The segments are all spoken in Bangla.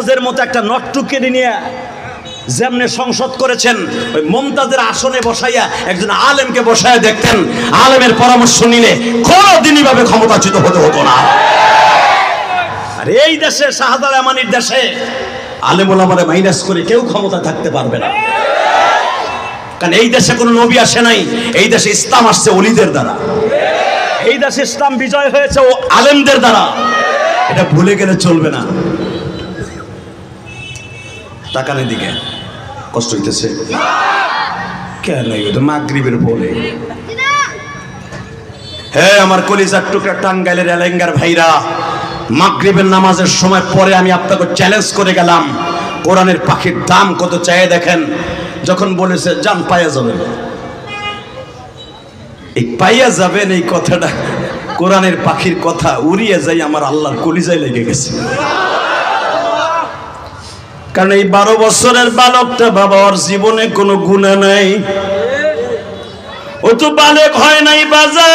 মমতাজের মতো একটা নটটুকে নিয়ে যেমনে সংসদ করেছেন, ওই মমতাজের আসনে বসাইয়া একজন আলেমকে বসাইয়া দেখতেন, আলেমের পরামর্শ নিলে কোনোদিনই ভাবে ক্ষমতাচ্যুত হতে হতো না। আর এই দেশে শাহজালাল আমানির দেশে আলেম ওলামারে মাইনাস করে কেউ ক্ষমতা থাকতে পারবে না, কারণ এই দেশে কোনো নবী আসে নাই, এই দেশে ইসলাম আসছে ওলিদের দ্বারা, এই দেশে ইসলাম বিজয় হয়েছে ও আলেমদের দ্বারা, এটা ভুলে গেলে চলবে না। টাকার দিকে কষ্ট হইতেছে কেন? মাগরিবের বলে হ্যাঁ আমার কলিজার টুকরা টাঙ্গাইলের এলেঙ্গার ভাইরা, মাগরিবের নামাজের সময় পরে আমি আপনাকে চ্যালেঞ্জ করে গেলাম, কোরআনের পাখির দাম কত চাইয়ে দেখেন। যখন বলেছে জান পাইয়া যাবেন, এই পাইয়া যাবেন এই কথাটা কোরআনের পাখির কথা উড়িয়ে যাই আমার আল্লাহর কলিজায় লেগে গেছে। কারণ এই 12 বছরের বালকটা বাবা, ওর জীবনে কোনো গুনাহ নাই, ও তো বালেক হয় নাই বাজার।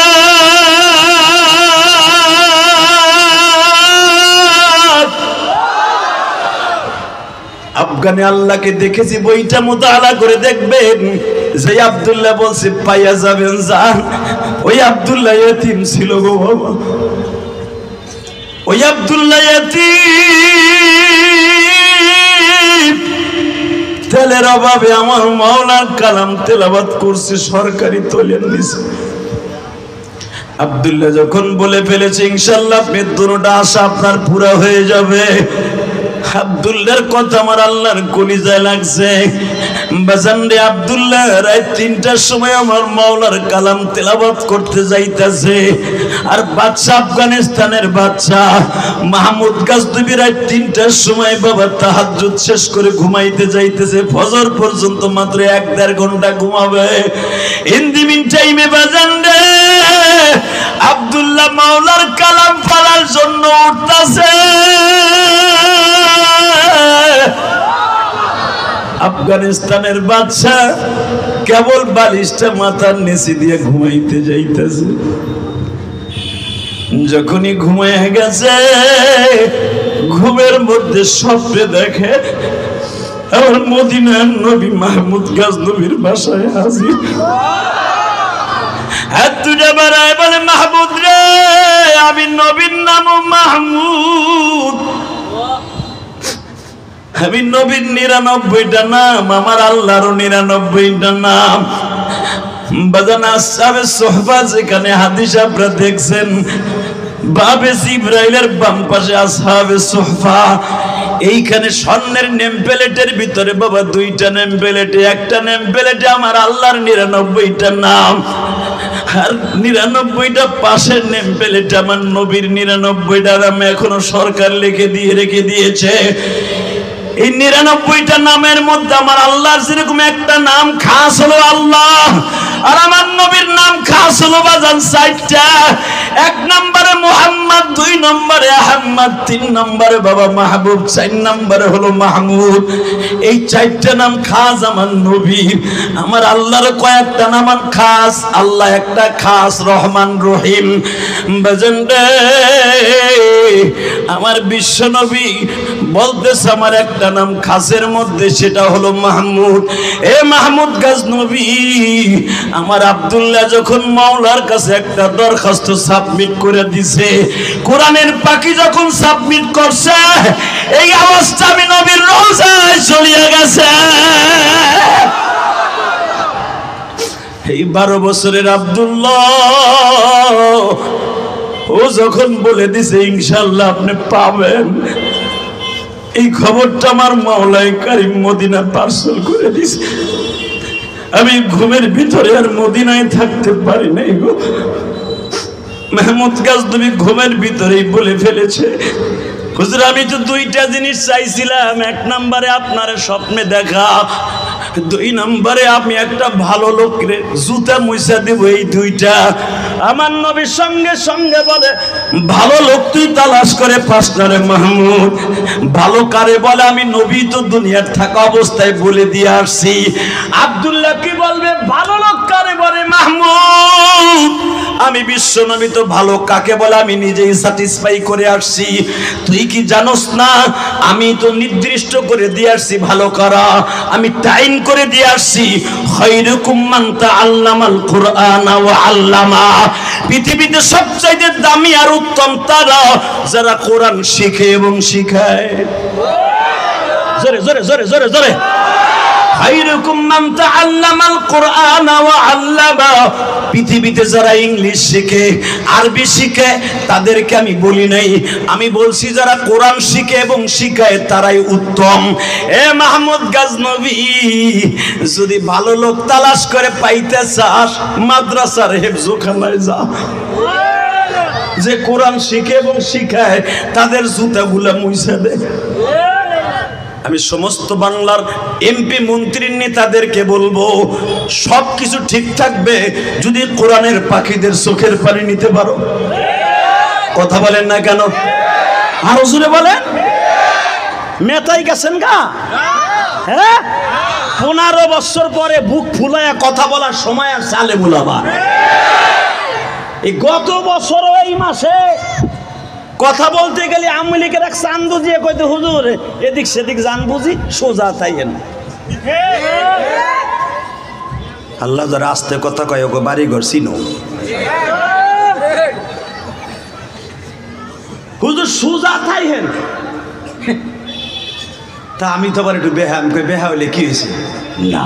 আফগানে আল্লাহকে দেখেছি, বইটা মুতাআলা করে দেখবেন, যে আব্দুল্লাহ বলছে পাইয়া যাবেন জান, ওই আব্দুল্লাহ ইতিম ছিল গো বাবা, ওই আব্দুল্লাহ ইতিম, তেলের অভাবে আমার মাওলার কালাম তেলাওয়াত করছে সরকারি তোলের নিচে। আব্দুল্লাহ যখন বলে ফেলেছে ইনশাআল্লাহ আপনার দুটোটা আশা আপনার পুরা হয়ে যাবে, আব্দুল্লাহর কথা আমার আল্লাহর কলিজায় লাগছে। বাজানরে আব্দুল্লাহ রাত 3টার সময় আমার মাওলার কালাম তেলাওয়াত করতে যাইতাছে, আর বাদশা আফগানিস্তানের বাদশা মাহমুদ গাজনবী রাত 3টার সময় বাবা তাহাজ্জুদ শেষ করে ঘুমাইতে যাইতেছে, ফজর পর্যন্ত মাত্র 1-1.5 ঘন্টা ঘুমাবে। ইন দি মিন টাইমে বাজানরে আব্দুল্লাহ মাওলার কালাম পড়ার জন্য উঠতাছে। আফগানিস্তানের বাদশা কেবল বালিশটা মাথার নিচে দিয়ে ঘুমাইতে যাইতেছে। যখনই ঘুমাইয়া গেছে, ঘুমের মধ্যে স্বপ্নে দেখে আমার মদিনার নবী মাহমুদ গাজনবীর বাসায় হাজির। হাত দুটা বাড়ায় বলে, মাহমুদ রে, আমি নবীর নাম মাহমুদ, আমি নবীর 99টা নাম, আমার আল্লাহর 99টা নাম। বাজান আসহাবে সোহবা যেখানে হাদিস আপনারা দেখছেন, বাবে জিবরাইলের বাম পাশে আসহাবে সোহবা, এইখানে স্বর্ণের নেম প্লেটের ভিতরে বাবা 2টা নেম প্লেটে, একটা নেম প্লেটে আমার আল্লাহর 99টা নাম, আর 99টা পাশের নেম প্লেটে আমার নবীর 99টা নাম এখনো সরকার রেখে দিয়েছে। এই 99টা নামের মধ্যে আমার আল্লাহর যেরকম একটা নাম খাস হলো আল্লাহ, আর আমার নবীর নাম খাস হলো বাজান 4টা। 1 নম্বরে মুহাম্মদ, 2 নম্বরে আহমদ, 3 নম্বরে বাবা মাহবুব, 4 নম্বরে হলো মাহমুদ। এই 4টা নাম খাস আমার নবীর। আমার আল্লাহর কয়েকটা নাম খাস, আল্লাহ একটা খাস, রহমান রহিম। বাজান রে, আমার বিশ্ব নবী বলতেছে আমার একটা নাম খাসের মধ্যে, সেটা হলো মাহমুদ। এ মাহমুদ গাজনবী, আমার আব্দুল্লাহ যখন মাওলার কাছে একটা দরখাস্ত সাবমিট করে দিছে, কোরআনের পাখি যখন সাবমিট করছে, এই অবস্থা আমি নবীর রওজায় চলিয়ে গেছে। এই 12 বছরের আব্দুল্লাহ ও যখন বলে দিছে ইনশাআল্লাহ আপনি পাবেন, এই খবরটা আমার মাওলায়ে কারীম মদিনা পার্সেল করে দিছে। আমি ঘুমের ভিতরে আর মদিনায় থাকতে পারি নাই গো। মাহমুদ গাজনবী ঘুমের ভিতরেই বলে ফেলেছে, হুজুর আমি তো 2টা জিনিস চাইছিলাম, 1 নম্বরে আপনার স্বপ্নে দেখা, 2 নম্বরে আমি একটা ভালো লোকরে জুতা মুইসা দেব। এই 2টা আমার নবীর সঙ্গে সঙ্গে বলে, ভালো লোক তুই তালাশ করে 5টা রে মাহমুদ। ভালো কারে বলে? আমি নবী তো দুনিয়ার থাকা অবস্থায় বলে দিয়ে আসছি। আব্দুল্লাহ কি বলবে? ভালো লোক কারে বলে? মাহমুদ আমি বিশ্ব নবী তো ভালো কাকে বলে আমি নিজেই স্যাটিসফাই করে আসছি। তুই কি জানোস না আমি তো নির্দিষ্ট করে দিয়ে আসছি ভালো করা, আমি টাইম করে দিয়ে আসছি। খায়রুকুম মান তাআল্লামাল কুরআনা ওয়া আল্লামা, পৃথিবীতে সবচাইতে দামি আর উত্তম তারা যারা কোরআন শিখে এবং শিখায়। জোরে জোরে জোরে জোরে জোরে। খায়রুকুম মান তাআল্লামাল কুরআনা ওয়া আল্লামা, পৃথিবীতে যারা ইংলিশ শিখে আরবি শিখে তাদেরকে আমি বলি নাই, আমি বলছি যারা কোরআন শিখে এবং শিখায় তারাই উত্তম। এ মাহমুদ গাজনবী, যদি ভালো লোক তালাশ করে পাইতে চাস মাদ্রাসার হেফজখানায় যা, যে কোরআন শিখে এবং শিখায় তাদের জুতাগুলা মুইছা দে। আমি সমস্ত বাংলার এমপি মন্ত্রীর নেতাদেরকে বলবো সবকিছু ঠিক থাকবে যদি কোরআনের পাখিদের চোখের পানি নিতে পারো। কথা বলেন না কেন? আরো জোরে বলেন। মেতাই গেছেন গা? হ্যাঁ, 15 বছর পরে বুক ফুলায়া কথা বলার সময় আর চালে বুলাবার। এই গত বছর এই মাসে কথা বলতে গেলে আওয়ামী লীগের এক চান্দু দিয়ে কইতে হুজুর এদিক সেদিক জান বুঝি সোজা তাইয়েন। আল্লাহ যারা আস্তে কথা কয় ওকে বাড়ি ঘর চিনো। হুজুর সোজা তাইয়েন। তা আমি তো আবার একটু বেহা, আমি কই বেহা হইলে কি হয়েছে? না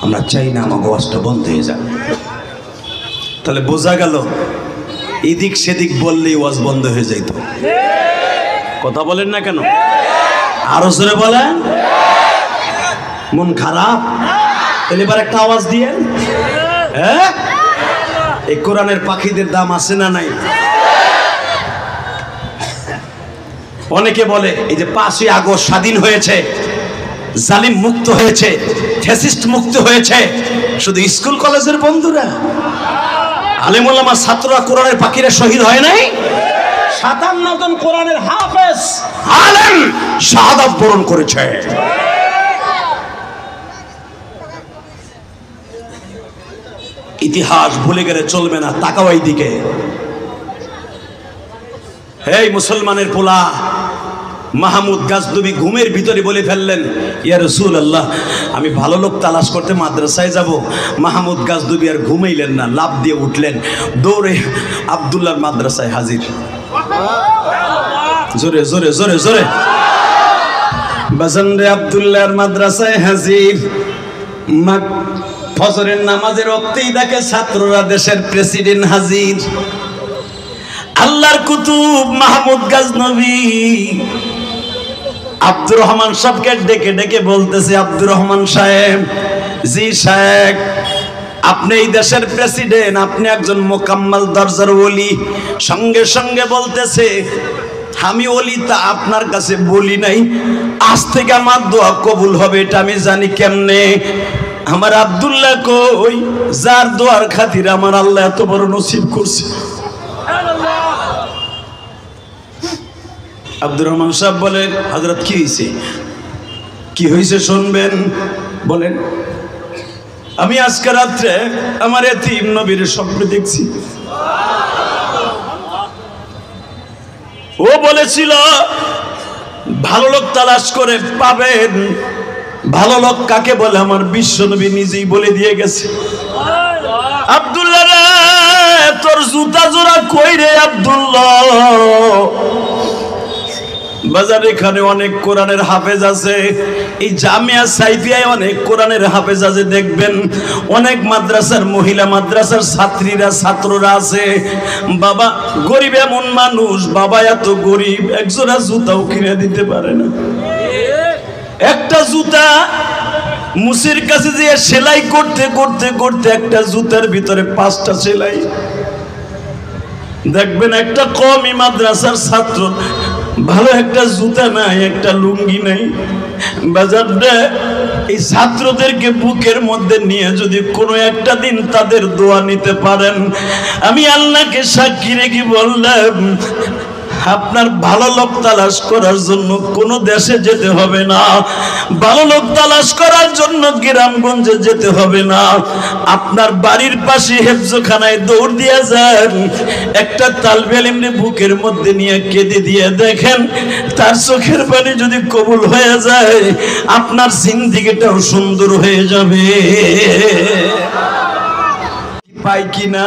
আমরা চাই না আমার ওয়াজটা বন্ধ হয়ে যাক। তাহলে বোঝা গেল এদিক সেদিক বললেই ওয়াজ বন্ধ হয়ে যাইত। কথা বলেন না কেন? আরো জোরে বলেন। মন খারাপ? তাহলে এবার একটা আওয়াজ দিয়েন। হ্যাঁ, এই কোরআনের পাখিদের দাম আছে না নাই? অনেকে বলে এই যে 5ই আগস্ট স্বাধীন হয়েছে, জালিম মুক্ত হয়েছে, ফ্যাসিস্ট মুক্ত হয়েছে, শুধু স্কুল কলেজের বন্ধুরা, আলেম ওলামা ছাত্ররা, কোরআনের পাখিরা শহীদ হয় নাই? 57 জন কোরআনের হাফেজ আলেম শাহাদাত বরণ করেছে। ইতিহাস ভুলে গেলে চলবে না, তাকাও এই দিকে। এই মুসলমানের পোলা মাহমুদ গাজনবী ঘুমের ভিতরে বলে ফেললেন, ইয়া রাসূলুল্লাহ আমি ভালো লোক তালাশ করতে মাদ্রাসায় যাব। মাহমুদ গাজনবী আর ঘুমাইলেন না, লাফ দিয়ে উঠলেন, দৌড়ে আব্দুল্লাহর মাদ্রাসায় হাজির। জোরে জোরে জোরে জোরে। বাজানরে আব্দুল্লাহর মাদ্রাসায় হাজির। ফজরের নামাজের ওয়াক্তেই দেখে ছাত্ররা, দেশের প্রেসিডেন্ট হাজির। আল্লাহর কুতুব মাহমুদ গাজনবী আব্দুর রহমান সাহেবকে ডেকে ডেকে বলতেছে, আব্দুর রহমান সাহেব, জি সাহেব, আপনি এই দেশের প্রেসিডেন্ট, আপনি একজন মোকাম্মাল দরজার ওলি। সঙ্গে সঙ্গে বলতেছে, আমি ওলি তা আপনার কাছে বলি নাই, আজ থেকে আমার দোয়া কবুল হবে এটা আমি জানি কেমনে। আমার আব্দুল্লাহ কই, যার দোয়ার খাতির আমার আল্লাহ এত বড় নসিব করছে। আব্দুর রহমান সাহেব বলে, হযরত কি হয়েছে? কি হয়েছে শুনবেন? বলেন। আমি আজকে রাত্রে আমার এতিম নবীর স্বপ্ন দেখছি। ও বলেছিল ভালো লোক তালাশ করে পাবেন। ভালো লোক কাকে বলে আমার বিশ্ব নবী নিজেই বলে দিয়ে গেছে। আব্দুল্লাহ রে, তোর জুতা জোড়া কই রে আব্দুল্লাহ? বাজার এখানে অনেক কোরআনের হাফেজ আছে, এই জামিয়া সাইফিয়ায় অনেক কোরআনের হাফেজ আছে, দেখবেন অনেক মাদ্রাসার মহিলা মাদ্রাসার ছাত্রীরা ছাত্ররা আছে। বাবা গরিব এমন মানুষ, বাবা এত গরিব একজোড়া জুতাও কিনে দিতে পারে না। একটা জুতা মুসির কাছে যে সেলাই করতে করতে করতে একটা জুতার ভিতরে 5টা সেলাই। দেখবেন একটা কমই মাদ্রাসার ছাত্র ভালো একটা জুতা নাই, একটা লুঙ্গি নাই। বাজারটা এই ছাত্রদেরকে বুকের মধ্যে নিয়ে যদি কোনো একটা দিন তাদের দোয়া নিতে পারেন, আমি আল্লাহকে সাক্ষী রেখে বললাম আপনার ভালো লোক তালাশ করার জন্য কোন দেশে যেতে হবে না, ভালো লোক তালাশ করার জন্য গ্রামগঞ্জে যেতে হবে না, আপনার বাড়ির পাশে হেফজখানায় দৌড় দিয়ে যান, একটা তালবে ইলম বুকের মধ্যে নিয়ে কেঁদে দিয়ে দেখেন তার চোখের পানি যদি কবুল হয়ে যায় আপনার জিন্দেগিটাও সুন্দর হয়ে যাবে। পাই কিনা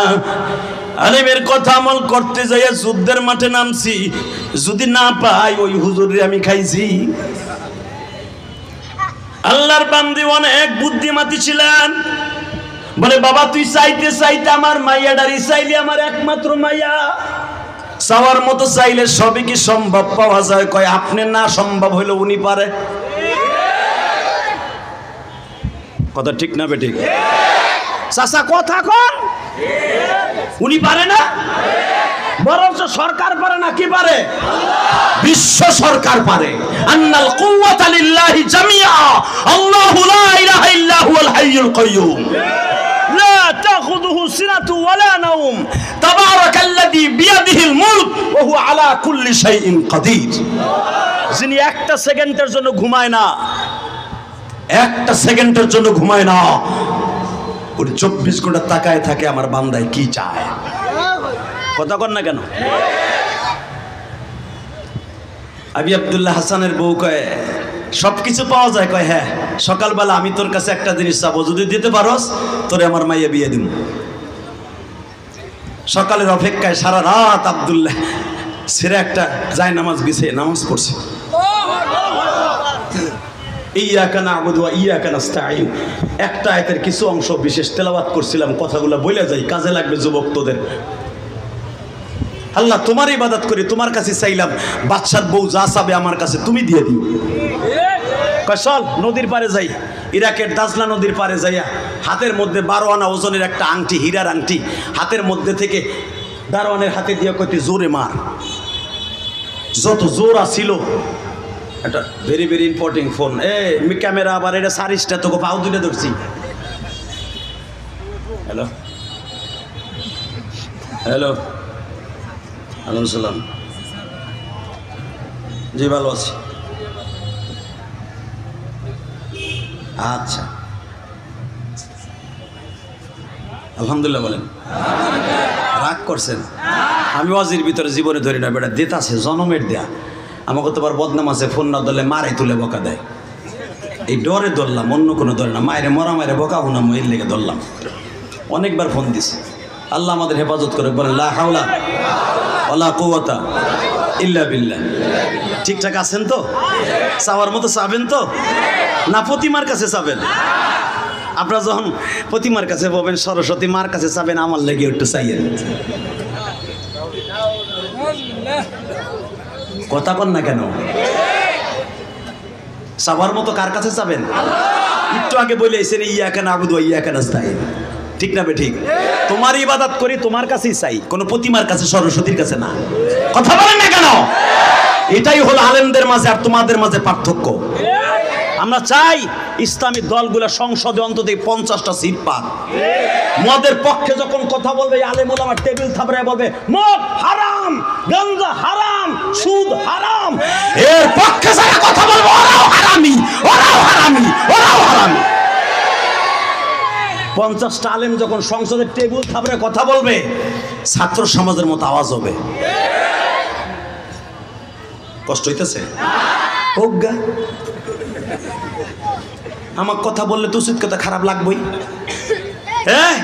আলেমের কথা আমল করতে যাইয়া যুদ্ধের মাঠে নামছি, যদি না পাই ওই হুজুরে আমি খাইছি। আল্লাহর বান্দি অনেক বুদ্ধিমতী ছিলেন, বলে বাবা তুই চাইতে চাইতে আমার মাইয়াডারি চাইলে আমার একমাত্র মাইয়া, চাওয়ার মতো চাইলে সবই কি সম্ভব পাওয়া যায়? কয় আপনি না সম্ভব হইলে উনি পারে। কথা ঠিক না বেঠিক? চাচা কথা কন, উনি পারে না, বরঞ্চ সরকার পারে না, কি পারে? বিশ্ব সরকার পারে। আন্নাল কুওয়াতা লিল্লাহি জামিআ, আল্লাহু লা ইলাহা ইল্লা হুয়াল হাইয়ুল কাইয়্যুম, লা তাখুযুহু সিনাতু ওয়ালা নাওম, তাবারাকাল্লাযী বিয়াদিহিল মুলক ওয়া হুয়া আলা কুল্লি শাইইন কাদির। যিনি একটা সেকেন্ডের জন্য ঘুমায় না, একটা সেকেন্ডের জন্য ঘুমায় না, ওর 24 ঘন্টা তাকায় থাকে আমার বান্দায় কি চায়। কথা কর না কেন? আবি আব্দুল্লাহ হাসানের বউ কয় সবকিছু পাওয়া যায়, কয় হ্যাঁ, সকালবেলা আমি তোর কাছে একটা জিনিস চাবো, যদি দিতে পারোস তোরে আমার মাইয়া বিয়ে দিব। সকালের অপেক্ষায় সারা রাত আব্দুল্লাহ ছেড়ে একটা যায় নামাজ বিছে নামাজ পড়ছে। ইয়াকা না'বুদু ওয়া ইয়াকা নাস্তাঈন, একটা আয়াতের কিছু অংশ বিশেষ তেলাওয়াত করছিলাম, কথাগুলো বলে যাই, কাজে লাগবে যুবক তোদের। আল্লাহ তোমার ইবাদত করি, তোমার কাছে চাইলাম, বাদশার বউ যা চাবে আমার কাছে তুমি দিয়ে দিও। কয় চল নদীর পারে যাই, ইরাকের দাজলা নদীর পারে যাইয়া হাতের মধ্যে 12 আনা ওজনের একটা আংটি, হীরার আংটি হাতের মধ্যে থেকে দারোয়ানের হাতে দিয়ে কইতে জোরে মার। যত জোর আসিল, একটা very very important phone, camera আবার এটা সারিসটা তোকে পাও দুলে ধরছি। হ্যালো হ্যালো, আলাইকুম সালাম, জি ভালো আছি। আচ্ছা আলহামদুলিল্লাহ বলেন। রাগ করছেন? আমি ওয়াজির ভিতরে জীবনে ধরি না, বেটা দেত আছে জনমের দেয়া, আমাকে তো আবার বদনাম আছে, ফোন না ধরলে মারে তুলে বকা দেয়, এই ডরে ধরলাম, অন্য কোনো ধরে না, মায়েরে মরা মায়েরে বকা হুনাম এর লেগে ধরলাম। অনেকবার ফোন দিছে, আল্লাহ আমাদের হেফাজত করে, বলেন লা হাওলা ওয়ালা কুওয়াতা ইল্লা বিল্লাহ। ঠিকঠাক আছেন তো? চাওয়ার মতো চাবেন তো না প্রতিমার কাছে চাবেন? আপনারা যখন প্রতিমার কাছে পাবেন, সরস্বতী মার কাছে চাবেন, আমার লেগে একটু চাইয়েন। কথা কন না কেন? চাবার মতো কার কাছে চাবেন? একটু আগে বলে এসেন ইয়াকা না'বুদু ওয়া ইয়াকা নাস্তাঈন, ঠিক না বে ঠিক? তোমার ইবাদত করি, তোমার কাছেই চাই, কোনো প্রতিমার কাছে সরস্বতীর কাছে না। কথা বলেন না কেন? এটাই হলো আলেমদের মাঝে আর তোমাদের মাঝে পার্থক্য। আমরা চাই ইসলামী দলগুলো সংসদে অন্তত 50টা সিট পাক। মদের পক্ষে যখন কথা বলবে আলেম ওলামা টেবিল থাপড়ায় বলবে মদ হারাম, গাঞ্জা হারাম, সুদ হারাম, এর পক্ষে যারা কথা বলবে ওরাও হারামি, ওরাও হারামি, ওরাও হারামি। 50টা আলেম যখন সংসদের টেবিল থাপড়ায় কথা বলবে, ছাত্র সমাজের মতো আওয়াজ হবে। কষ্ট হইতেছে? অজ্ঞা আমার কথা বললে তো উচিত কথা খারাপ লাগবেই। হ্যাঁ,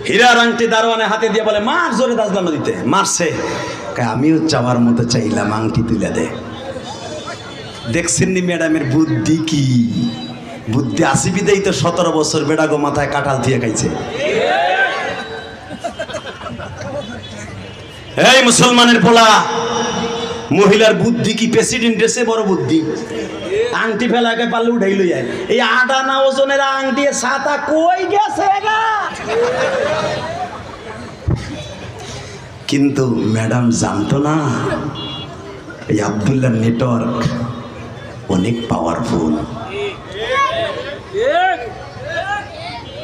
হীরার আংটি দারোয়ানের হাতে দিয়ে বলে মার, জোরে দাজলা নদীতে মারছে, আমিও চাওয়ার মতো চাইলাম, আংটি তুলে দে। দেখছেন নি ম্যাডামের বুদ্ধি কি? বুদ্ধি আসিবিদেই তো 17 বছর বেড়াগো মাথায় কাঁঠাল দিয়ে খাইছে। এই মুসলমানের পোলা, মহিলার বুদ্ধি কি প্রেসিডেন্ট এসে বড় বুদ্ধি? আংটি ফেলাকে পারলে উঠাই লই যায়, এই 8 আনা ওজনের আংটি ছাতা কই গেছে গা? কিন্তু ম্যাডাম জানতো না এই আব্দুল্লাহ নেটওয়ার্ক অনেক পাওয়ারফুল।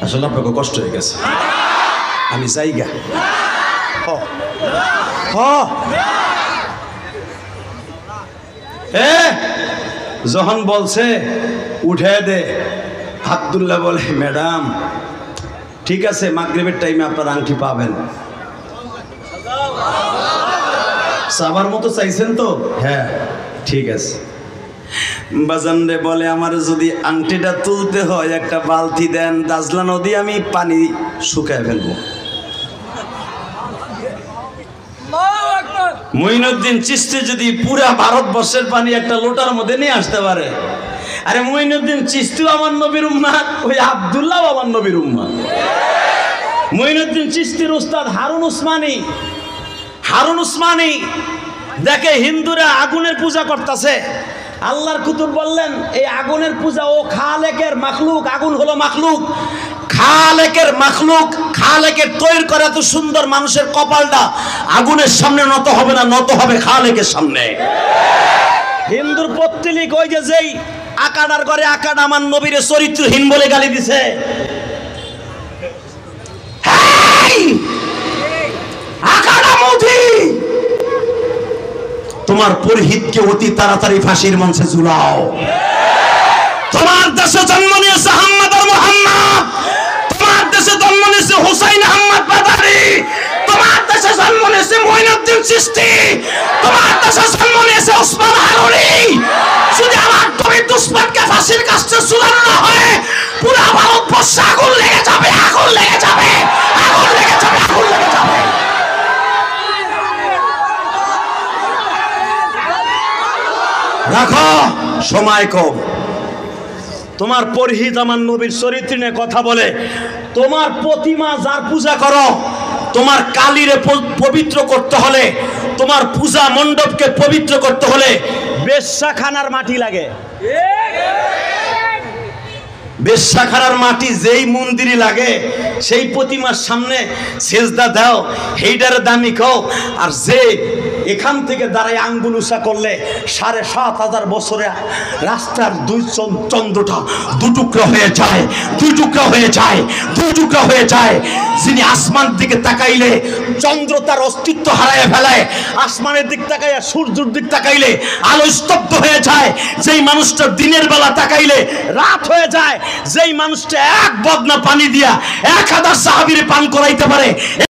আসলে আপনাকে কষ্ট হয়ে গেছে, আমি জায়গা যখন বলছে উঠে দে, আব্দুল্লাহ বলে ম্যাডাম ঠিক আছে, মাগরিবের টাইমে আপনার আংটি পাবেন। সাবার মতো চাইছেন তো? হ্যাঁ ঠিক আছে। বাজান রে বলে আমার যদি আংটিটা তুলতে হয় একটা বালতি দেন, দাজলা নদী আমি পানি শুকায় ফেলবো। মঈনুদ্দিন চিশতি যদি পুরা ভারতবর্ষের পানি একটা লোটার মধ্যে নিয়ে আসতে পারে, আরে মঈনুদ্দিন চিশতিও আমার নবীর উম্মাত, ওই আব্দুল্লাহ আমার নবীর উম্মাত। মঈনুদ্দিন চিশতির উস্তাদ হারুন উসমানী দেখে হিন্দুরা আগুনের পূজা করতেছে। আল্লাহর কুতুব বললেন এই আগুনের পূজা ও খালেকের মাখলুক, আগুন হলো মাখলুক, খালেকের মাখলুক, খালেকের তৈরি করা এত সুন্দর মানুষের কপালটা আগুনের সামনে নত হবে না, নত হবে খালেকের সামনে। হিন্দুর পত্তলিক ওই যে যেই আকাডার করে আকাড আমার নবীর চরিত্রহীন বলে গালি দিছে। আকাডা মোদি তোমার পুরোহিতকে অতি তাড়াতাড়ি ফাঁসির মঞ্চে ঝুলাও। তোমার দেশে জন্ম নিয়েছে আহমদ আর মুহাম্মদ, তোমার দেশে জন্ম নিয়েছে হুসাইন আহমদ বাদারি, তোমার দেশে জন্ম নিয়েছে মঈনুদ্দিন চিশতি, তোমার দেশে জন্ম নিয়েছে ওসমান হারুনি। যদি আমার কবি দুশ্মনকে ফাঁসির কাছে ঝুলানো না হয়, পুরো ভারতবর্ষে আগুন লেগে যাবে, আগুন লেগে যাবে, আগুন লেগে যাবে, আগুন লেগে যাবে। রাখো, সময় কম। তোমার পুরোহিত আমার নবীর চরিত্র নিয়ে কথা বলে, তোমার প্রতিমা যার পূজা করো, তোমার কালীরে পবিত্র করতে হলে, তোমার পূজা মণ্ডপকে পবিত্র করতে হলে বেশ্যাখানার মাটি লাগে। বেশ্যাখানার মাটি যেই মন্দিরে লাগে সেই প্রতিমার সামনে সেজদা দাও, সেইটার দামি কও। আর যে এখান থেকে দাঁড়ায় আঙ্গুল উঁচা করলে ৭,৫০০ বছরে রাস্তার দুই চন্দ্রটা দুটুকরা হয়ে যায়, দুটুকরা হয়ে যায়, দুটুকরা হয়ে যায়। যিনি আসমান দিকে তাকাইলে চন্দ্র তার অস্তিত্ব হারায় ফেলায়, আসমানের দিক তাকাইয়া সূর্যের দিক তাকাইলে আলো স্তব্ধ হয়ে যায়। যেই মানুষটা দিনের বেলা তাকাইলে রাত হয়ে যায়, যেই মানুষটা এক বদনা পানি দিয়া ১,০০০ সাহাবীরে পান করাইতে পারে।